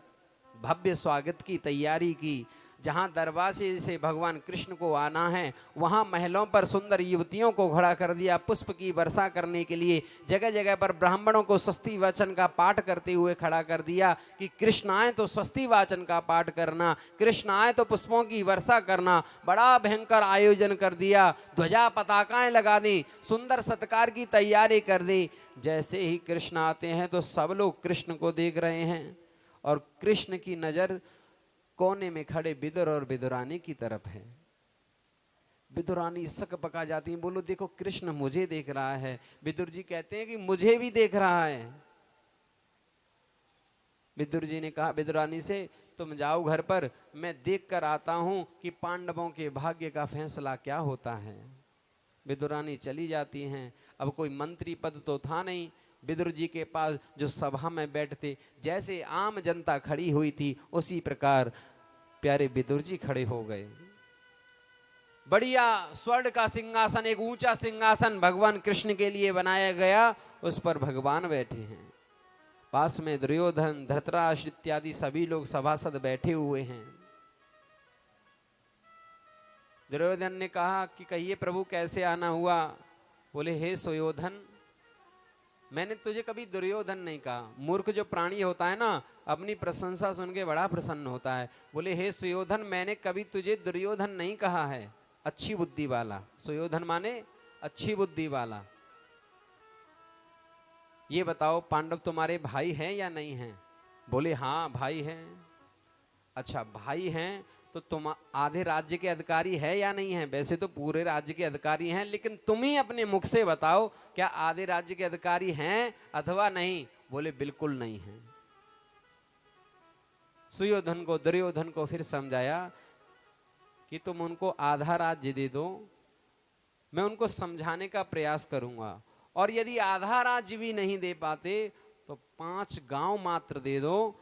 भव्य स्वागत की तैयारी की। जहां दरवाजे से भगवान कृष्ण को आना है, वहां महलों पर सुंदर युवतियों को खड़ा कर दिया पुष्प की वर्षा करने के लिए। जगह जगह पर ब्राह्मणों को स्वस्ति वाचन का पाठ करते हुए खड़ा कर दिया कि कृष्ण आए तो स्वस्ति वाचन का पाठ करना, कृष्ण आए तो पुष्पों की वर्षा करना। बड़ा भयंकर आयोजन कर दिया, ध्वजा पताकाएं लगा दी, सुंदर सत्कार की तैयारी कर दी। जैसे ही कृष्ण आते हैं तो सब लोग कृष्ण को देख रहे हैं और कृष्ण की नजर कोने में खड़े विदुर और विदुरानी की तरफ है। विदुरानी सक पका जाती है, बोलो देखो कृष्ण मुझे देख रहा है। विदुर जी कहते हैं कि मुझे भी देख रहा है। विदुर जी ने कहा विदुरानी से, तुम जाओ घर पर, मैं देख कर आता हूं कि पांडवों के भाग्य का फैसला क्या होता है। विदुरानी चली जाती हैं। अब कोई मंत्री पद तो था नहीं विदुर जी के पास जो सभा में बैठते। जैसे आम जनता खड़ी हुई थी उसी प्रकार प्यारे विदुर जी खड़े हो गए। बढ़िया स्वर्ण का सिंहासन, एक ऊंचा सिंहासन भगवान कृष्ण के लिए बनाया गया, उस पर भगवान बैठे हैं। पास में दुर्योधन, धृतराष्ट्र इत्यादि सभी लोग सभासद बैठे हुए हैं। दुर्योधन ने कहा कि कहिए प्रभु कैसे आना हुआ। बोले हे सुयोधन, मैंने तुझे कभी दुर्योधन नहीं कहा। मूर्ख जो प्राणी होता है ना, अपनी प्रशंसा सुन के बड़ा प्रसन्न होता है। बोले हे सुयोधन, मैंने कभी तुझे दुर्योधन नहीं कहा है, अच्छी बुद्धि वाला। सुयोधन माने अच्छी बुद्धि वाला। ये बताओ पांडव तुम्हारे भाई हैं या नहीं हैं? बोले हाँ भाई हैं। अच्छा भाई हैं तो तुम आधे राज्य के अधिकारी है या नहीं है? वैसे तो पूरे राज्य के अधिकारी हैं, लेकिन तुम ही अपने मुख से बताओ क्या आधे राज्य के अधिकारी हैं अथवा नहीं? बोले बिल्कुल नहीं हैं। सुयोधन को दुर्योधन को फिर समझाया कि तुम उनको आधा राज्य दे दो, मैं उनको समझाने का प्रयास करूंगा, और यदि आधा राज्य भी नहीं दे पाते तो 5 गांव मात्र दे दो,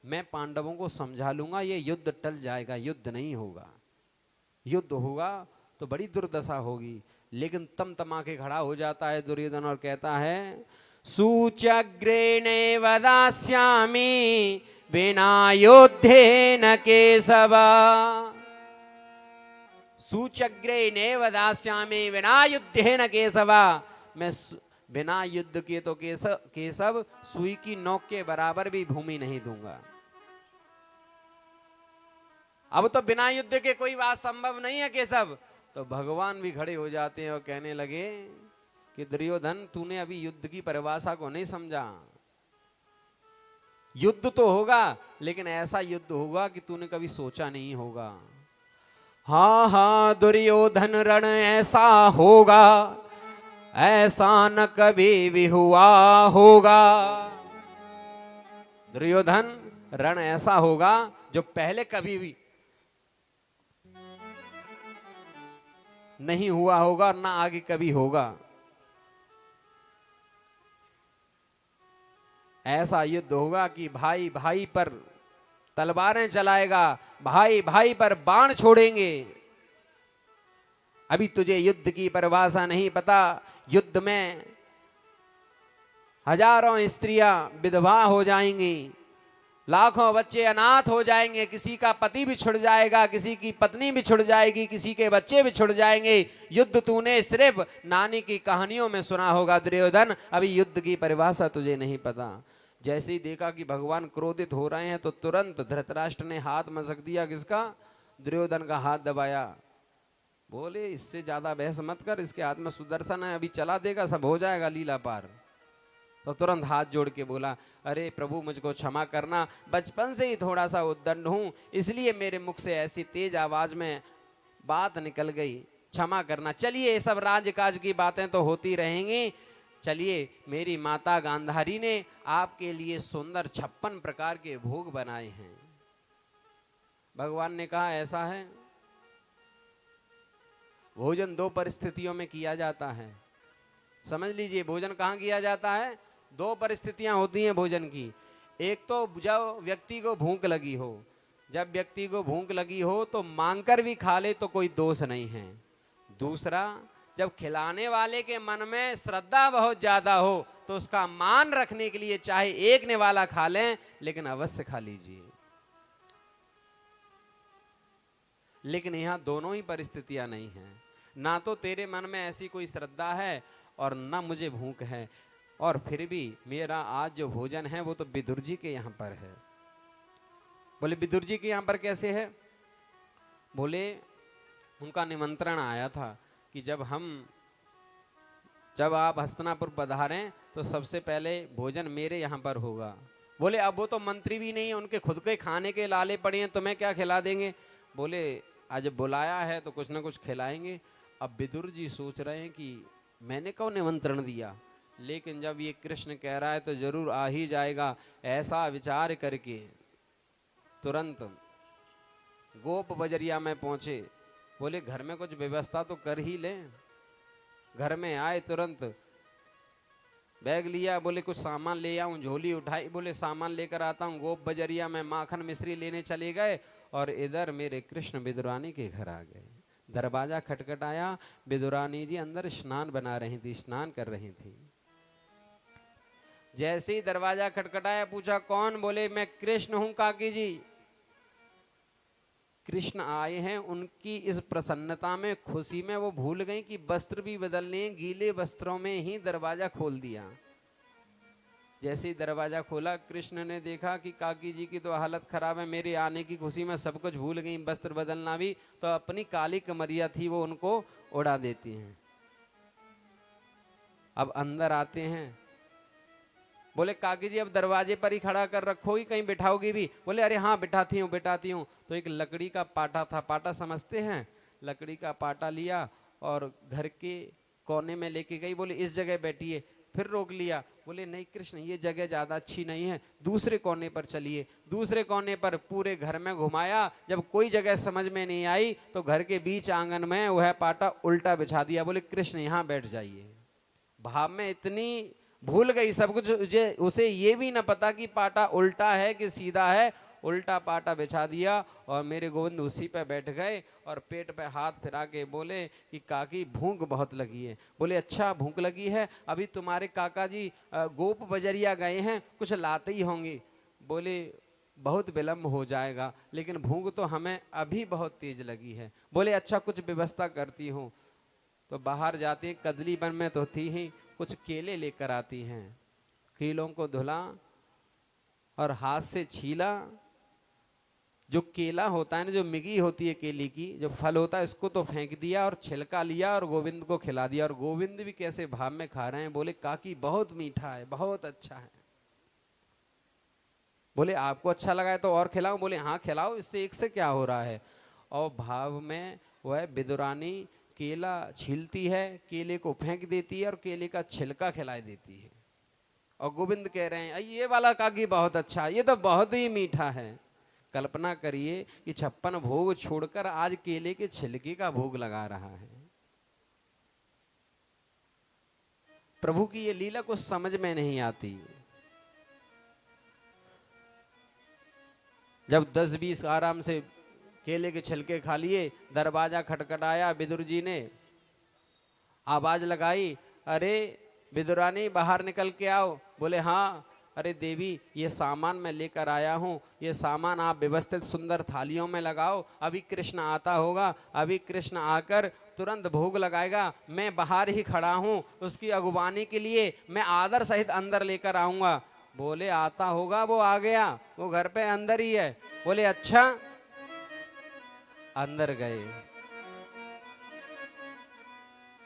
मैं पांडवों को समझा लूंगा, ये युद्ध टल जाएगा। युद्ध नहीं होगा, युद्ध होगा तो बड़ी दुर्दशा होगी। लेकिन तमा के खड़ा हो जाता है दुर्योधन और कहता है सूचग्रेणे वदास्यामि विना युद्धेन केशव। सूचग्रेणे वदास्यामि विना युद्धेन केशव। मैं बिना युद्ध के तो केशव सुई की नोक के बराबर भी भूमि नहीं दूंगा। अब तो बिना युद्ध के कोई बात संभव नहीं है केशव। तो भगवान भी खड़े हो जाते हैं और कहने लगे कि दुर्योधन, तूने अभी युद्ध की परिभाषा को नहीं समझा। युद्ध तो होगा, लेकिन ऐसा युद्ध होगा कि तूने कभी सोचा नहीं होगा। हाँ हाँ दुर्योधन, रण ऐसा होगा ऐसा न कभी भी हुआ होगा। दुर्योधन, रण ऐसा होगा जो पहले कभी भी नहीं हुआ होगा और ना आगे कभी होगा। ऐसा युद्ध होगा कि भाई भाई पर तलवारें चलाएगा, भाई भाई पर बाण छोड़ेंगे। अभी तुझे युद्ध की परिभाषा नहीं पता। युद्ध में हजारों स्त्रियां विधवा हो जाएंगी, लाखों बच्चे अनाथ हो जाएंगे, किसी का पति भी छुड़ जाएगा, किसी की पत्नी भी छुड़ जाएगी, किसी के बच्चे भी छुड़ जाएंगे। युद्ध तूने सिर्फ नानी की कहानियों में सुना होगा दुर्योधन, अभी युद्ध की परिभाषा तुझे नहीं पता। जैसे ही देखा कि भगवान क्रोधित हो रहे हैं तो तुरंत धृतराष्ट्र ने हाथ मसक दिया। किसका? दुर्योधन का हाथ दबाया। बोले इससे ज्यादा बहस मत कर, इसके हाथ में सुदर्शन है, अभी चला देगा, सब हो जाएगा लीला पार। तो तुरंत हाथ जोड़ के बोला, अरे प्रभु मुझको क्षमा करना, बचपन से ही थोड़ा सा उद्दंड हूं, इसलिए मेरे मुख से ऐसी तेज आवाज में बात निकल गई, क्षमा करना। चलिए ये सब राजकाज की बातें तो होती रहेंगी। चलिए मेरी माता गांधारी ने आपके लिए सुंदर 56 प्रकार के भोग बनाए हैं। भगवान ने कहा ऐसा है, भोजन 2 परिस्थितियों में किया जाता है। समझ लीजिए भोजन कहाँ किया जाता है? 2 परिस्थितियां होती हैं भोजन की। एक तो जब व्यक्ति को भूख लगी हो, जब व्यक्ति को भूख लगी हो तो मांगकर भी खा ले तो कोई दोष नहीं है। दूसरा, जब खिलाने वाले के मन में श्रद्धा बहुत ज्यादा हो तो उसका मान रखने के लिए चाहे एक निवाला खा लें, लेकिन अवश्य खा लीजिए। लेकिन यहां दोनों ही परिस्थितियां नहीं हैं। ना तो तेरे मन में ऐसी कोई श्रद्धा है और ना मुझे भूख है, और फिर भी मेरा आज जो भोजन है वो तो विदुर जी के यहां पर है। बोले विदुर जी के यहां पर कैसे है? बोले उनका निमंत्रण आया था कि जब आप हस्तिनापुर पधारें तो सबसे पहले भोजन मेरे यहां पर होगा। बोले अब वो तो मंत्री भी नहीं है, उनके खुद के खाने के लाले पड़े हैं, तुम्हें क्या खिला देंगे? बोले आज बुलाया है तो कुछ ना कुछ खिलाएंगे। अब विदुर जी सोच रहे हैं कि मैंने कौन निमंत्रण दिया, लेकिन जब ये कृष्ण कह रहा है तो जरूर आ ही जाएगा। ऐसा विचार करके तुरंत गोप बजरिया में पहुंचे। बोले घर में कुछ व्यवस्था तो कर ही लें। घर में आए, तुरंत बैग लिया, बोले कुछ सामान ले आऊं, झोली उठाई, बोले सामान लेकर आता हूं। गोप बजरिया में माखन मिश्री लेने चले गए और इधर मेरे कृष्ण विदुरानी के घर आ गए। दरवाजा खटखटाया, विदुरानी जी अंदर स्नान बना रही थी, स्नान कर रही थी। जैसे ही दरवाजा खटखटाया, पूछा कौन? बोले मैं कृष्ण हूं काकी जी। कृष्ण आए हैं। उनकी इस प्रसन्नता में, खुशी में वो भूल गई कि वस्त्र भी बदलने, गीले वस्त्रों में ही दरवाजा खोल दिया। जैसे ही दरवाजा खोला, कृष्ण ने देखा कि काकी जी की तो हालत खराब है, मेरे आने की खुशी में सब कुछ भूल गई, वस्त्र बदलना भी, तो अपनी काली कमरिया थी वो उनको उड़ा देती हैं। अब अंदर आते हैं, बोले काकी जी अब दरवाजे पर ही खड़ा कर रखोगी, कहीं बिठाओगी भी? बोले अरे हाँ बिठाती हूँ बिठाती हूँ। तो एक लकड़ी का पाटा था, पाटा समझते हैं, लकड़ी का पाटा लिया और घर के कोने में लेके गई। बोले इस जगह बैठिए। फिर रोक लिया, बोले नहीं कृष्ण ये जगह ज्यादा अच्छी नहीं है, दूसरे कोने पर चलिए। दूसरे कोने पर पूरे घर में घुमाया, जब कोई जगह समझ में नहीं आई तो घर के बीच आंगन में वह पाटा उल्टा बिछा दिया। बोले कृष्ण यहाँ बैठ जाइए। भाव में इतनी भूल गई सब कुछ, उसे ये भी ना पता कि पाटा उल्टा है कि सीधा है। उल्टा पाटा बिछा दिया और मेरे गोविंद उसी पे बैठ गए और पेट पे हाथ फिरा के बोले कि काकी भूख बहुत लगी है। बोले अच्छा भूख लगी है, अभी तुम्हारे काका जी गोप बजरिया गए हैं, कुछ लाते ही होंगे। बोले बहुत विलम्ब हो जाएगा, लेकिन भूख तो हमें अभी बहुत तेज लगी है। बोले अच्छा कुछ व्यवस्था करती हूँ। तो बाहर जाती, कदली बन में तो थी ही, कुछ केले लेकर आती हैं। केलों को धुला और हाथ से छीला। जो केला होता है ना, जो मिगी होती है केले की, जो फल होता है, इसको तो फेंक दिया और छिलका लिया और गोविंद को खिला दिया। और गोविंद भी कैसे भाव में खा रहे हैं। बोले काकी बहुत मीठा है, बहुत अच्छा है। बोले आपको अच्छा लगा है तो और खिलाऊं? बोले हाँ खिलाओ, इससे एक से क्या हो रहा है। और भाव में वह विदुरानी केला छीलती है, केले को फेंक देती है और केले का छिलका खिला देती है। और गोविंद कह रहे हैं ये वाला काकी बहुत अच्छा, ये तो बहुत ही मीठा है। कल्पना करिए कि 56 भोग छोड़कर आज केले के छिलके का भोग लगा रहा है। प्रभु की ये लीला कुछ समझ में नहीं आती। जब 10-20 आराम से केले के छिलके खा लिए, दरवाजा खटखटाया, विदुर जी ने आवाज लगाई, अरे विदुरानी बाहर निकल के आओ। बोले हाँ। अरे देवी ये सामान मैं लेकर आया हूँ, ये सामान आप व्यवस्थित सुंदर थालियों में लगाओ, अभी कृष्ण आता होगा, अभी कृष्ण आकर तुरंत भोग लगाएगा, मैं बाहर ही खड़ा हूँ, उसकी अगुवानी के लिए मैं आदर सहित अंदर लेकर आऊंगा। बोले आता होगा, वो आ गया, वो घर पे अंदर ही है। बोले अच्छा। अंदर गए,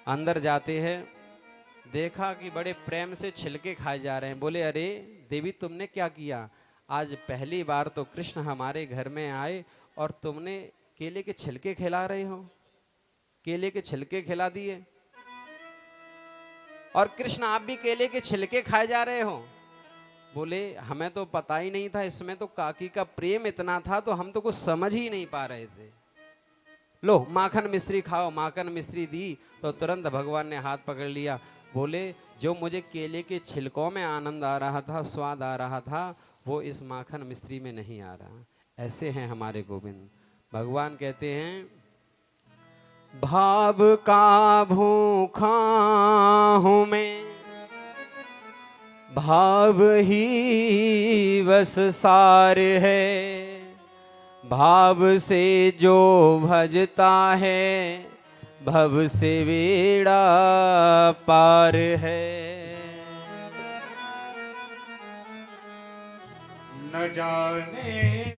अंदर जाते हैं, देखा कि बड़े प्रेम से छिलके खाए जा रहे हैं। बोले अरे देवी तुमने क्या किया? आज पहली बार तो कृष्ण हमारे घर में आए और तुमने केले के छिलके खिला रहे हो, केले के छिलके खिला दिए। और कृष्ण आप भी केले के छिलके खाए जा रहे हो? बोले हमें तो पता ही नहीं था, इसमें तो काकी का प्रेम इतना था तो हम तो कुछ समझ ही नहीं पा रहे थे। लो माखन मिश्री खाओ। माखन मिश्री दी तो तुरंत भगवान ने हाथ पकड़ लिया। बोले जो मुझे केले के छिलकों में आनंद आ रहा था, स्वाद आ रहा था, वो इस माखन मिश्री में नहीं आ रहा। ऐसे हैं हमारे गोविंद। भगवान कहते हैं भाव का भूखा हूं मैं, भाव ही बस सार है, भाव से जो भजता है भव से बेड़ा पार है। न जाने